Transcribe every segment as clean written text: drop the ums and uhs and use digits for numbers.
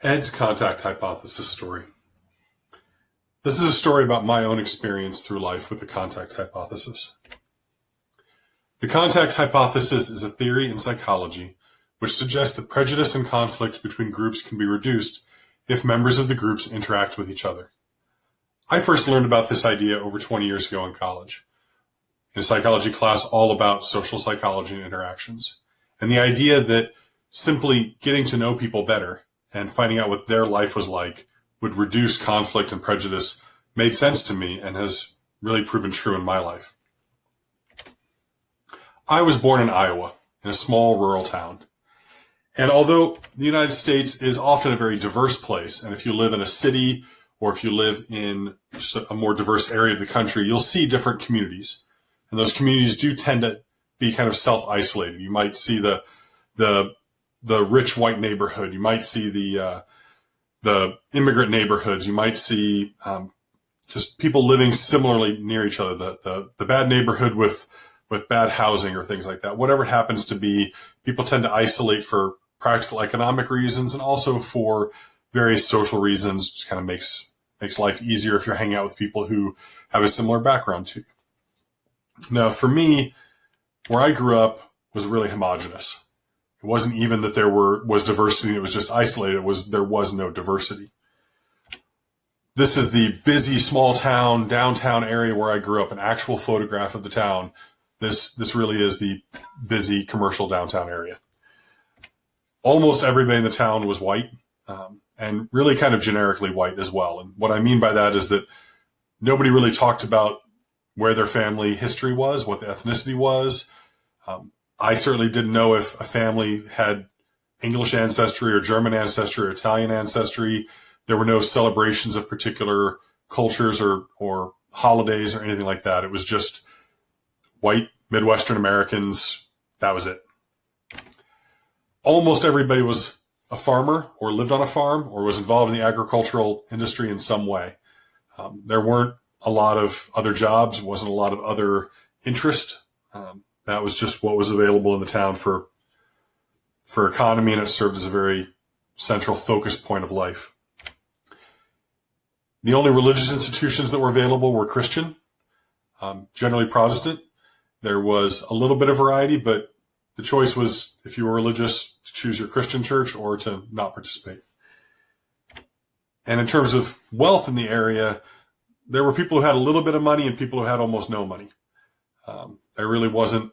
Ed's contact hypothesis story. This is a story about my own experience through life with the contact hypothesis. The contact hypothesis is a theory in psychology which suggests that prejudice and conflict between groups can be reduced if members of the groups interact with each other. I first learned about this idea over 20 years ago in college, in a psychology class all about social psychology and interactions. And the idea that simply getting to know people better and finding out what their life was like would reduce conflict and prejudice made sense to me and has really proven true in my life. I was born in Iowa, in a small rural town. And although the United States is often a very diverse place, and if you live in a city or if you live in just a more diverse area of the country, you'll see different communities. And those communities do tend to be kind of self-isolated. You might see the rich white neighborhood. You might see the immigrant neighborhoods. You might see just people living similarly near each other. The bad neighborhood with bad housing or things like that. Whatever it happens to be, people tend to isolate for practical economic reasons and also for various social reasons. Just kind of makes life easier if you're hanging out with people who have a similar background to you. Now, for me, where I grew up was really homogenous. It wasn't even that there was diversity, it was just isolated. There was no diversity. This is the busy small town, downtown area where I grew up, an actual photograph of the town. This really is the busy commercial downtown area. Almost everybody in the town was white, and really kind of generically white as well. And what I mean by that is that nobody really talked about where their family history was, what the ethnicity was. I certainly didn't know if a family had English ancestry or German ancestry or Italian ancestry. There were no celebrations of particular cultures or holidays or anything like that. It was just white Midwestern Americans. That was it. Almost everybody was a farmer or lived on a farm or was involved in the agricultural industry in some way. There weren't a lot of other jobs. Wasn't a lot of other interest. That was just what was available in the town for economy, and it served as a very central focus point of life. The only religious institutions that were available were Christian, generally Protestant. There was a little bit of variety, but the choice was, if you were religious, to choose your Christian church or to not participate. And in terms of wealth in the area, there were people who had a little bit of money and people who had almost no money. There really wasn't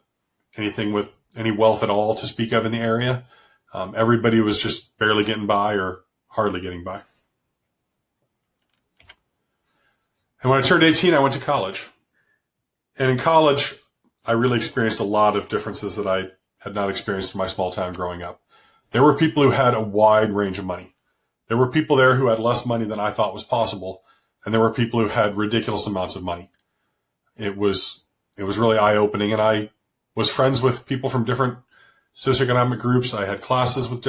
anything with any wealth at all to speak of in the area. Everybody was just barely getting by or hardly getting by. And when I turned 18, I went to college. And in college, I really experienced a lot of differences that I had not experienced in my small town growing up. There were people who had a wide range of money. There were people there who had less money than I thought was possible. And there were people who had ridiculous amounts of money. It was really eye-opening. And I was friends with people from different socioeconomic groups. I had classes with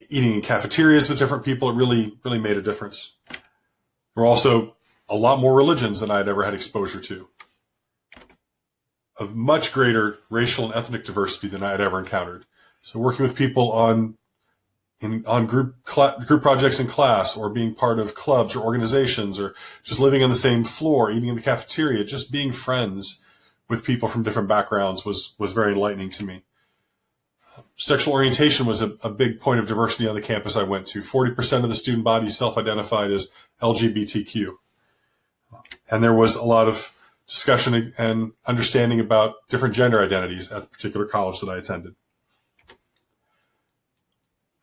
eating in cafeterias with different people. It really made a difference. There were also a lot more religions than I had ever had exposure to, of much greater racial and ethnic diversity than I had ever encountered. So working with people on group projects in class, or being part of clubs or organizations, or just living on the same floor, eating in the cafeteria, just being friends with people from different backgrounds was very enlightening to me. Sexual orientation was a big point of diversity on the campus I went to. 40% of the student body self-identified as LGBTQ. And there was a lot of discussion and understanding about different gender identities at the particular college that I attended.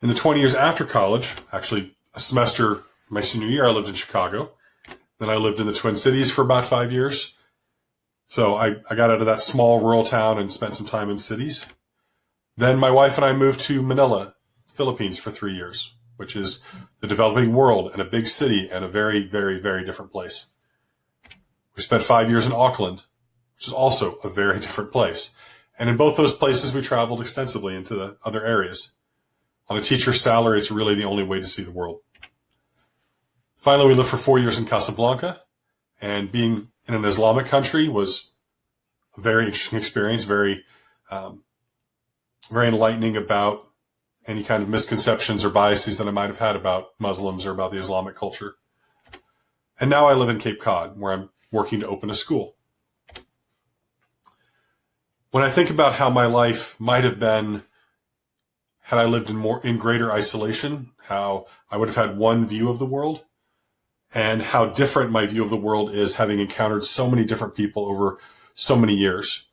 In the 20 years after college, actually a semester my senior year, I lived in Chicago. Then I lived in the Twin Cities for about 5 years. So I got out of that small rural town and spent some time in cities. Then my wife and I moved to Manila, Philippines, for 3 years, which is the developing world and a big city and a very, very, very different place. We spent 5 years in Auckland, which is also a very different place. And in both those places, we traveled extensively into the other areas. On a teacher's salary, it's really the only way to see the world. Finally, we lived for 4 years in Casablanca, and being in an Islamic country was a very interesting experience, very enlightening about any kind of misconceptions or biases that I might have had about Muslims or about the Islamic culture. And now I live in Cape Cod, where I'm working to open a school. When I think about how my life might have been had I lived in greater isolation, how I would have had one view of the world, and how different my view of the world is, having encountered so many different people over so many years,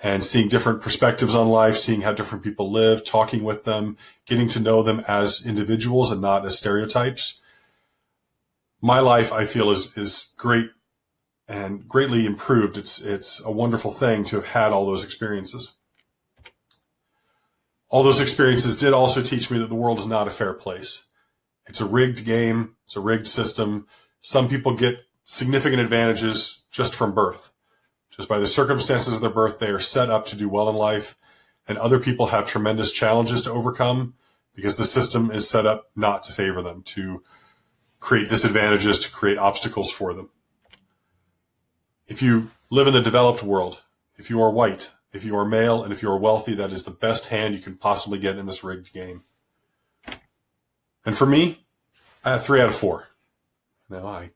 and seeing different perspectives on life, seeing how different people live, talking with them, getting to know them as individuals and not as stereotypes. My life, I feel, is great and greatly improved. It's a wonderful thing to have had all those experiences. All those experiences did also teach me that the world is not a fair place. It's a rigged game. It's a rigged system. Some people get significant advantages just from birth. Just by the circumstances of their birth, they are set up to do well in life. And other people have tremendous challenges to overcome because the system is set up not to favor them, to create disadvantages, to create obstacles for them. If you live in the developed world, if you are white, if you are male, and if you are wealthy, that is the best hand you can possibly get in this rigged game. And for me, I had 3 out of 4. Now, I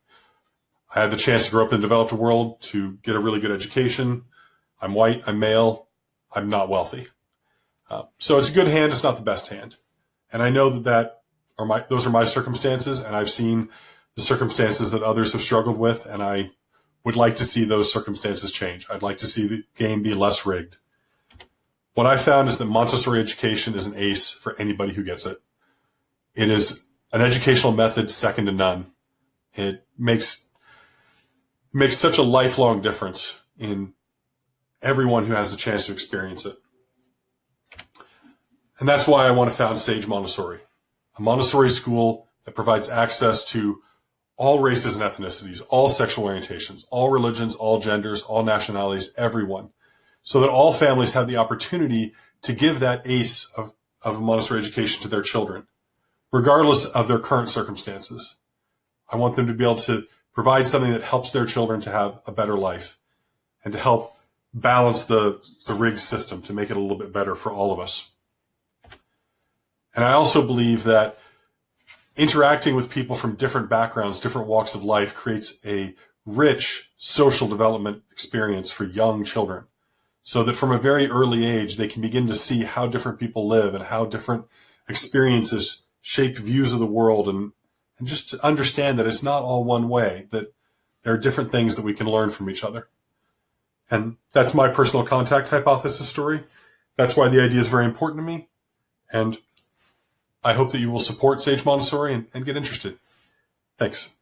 had the chance to grow up in the developed world, to get a really good education. I'm white, I'm male, I'm not wealthy. So it's a good hand, it's not the best hand. And I know those are my circumstances, and I've seen the circumstances that others have struggled with, and I would like to see those circumstances change. I'd like to see the game be less rigged. What I found is that Montessori education is an ace for anybody who gets it. It is an educational method second to none. It makes such a lifelong difference in everyone who has the chance to experience it. And that's why I want to found Sage Montessori, a Montessori school that provides access to all races and ethnicities, all sexual orientations, all religions, all genders, all nationalities, everyone, so that all families have the opportunity to give that ace of a Montessori education to their children, regardless of their current circumstances. I want them to be able to provide something that helps their children to have a better life and to help balance the rigged system, to make it a little bit better for all of us. And I also believe that interacting with people from different backgrounds, different walks of life, creates a rich social development experience for young children, so that from a very early age, they can begin to see how different people live and how different experiences shape views of the world, and just to understand that it's not all one way, that there are different things that we can learn from each other. And that's my personal contact hypothesis story. That's why the idea is very important to me. And I hope that you will support Sage Montessori and get interested. Thanks.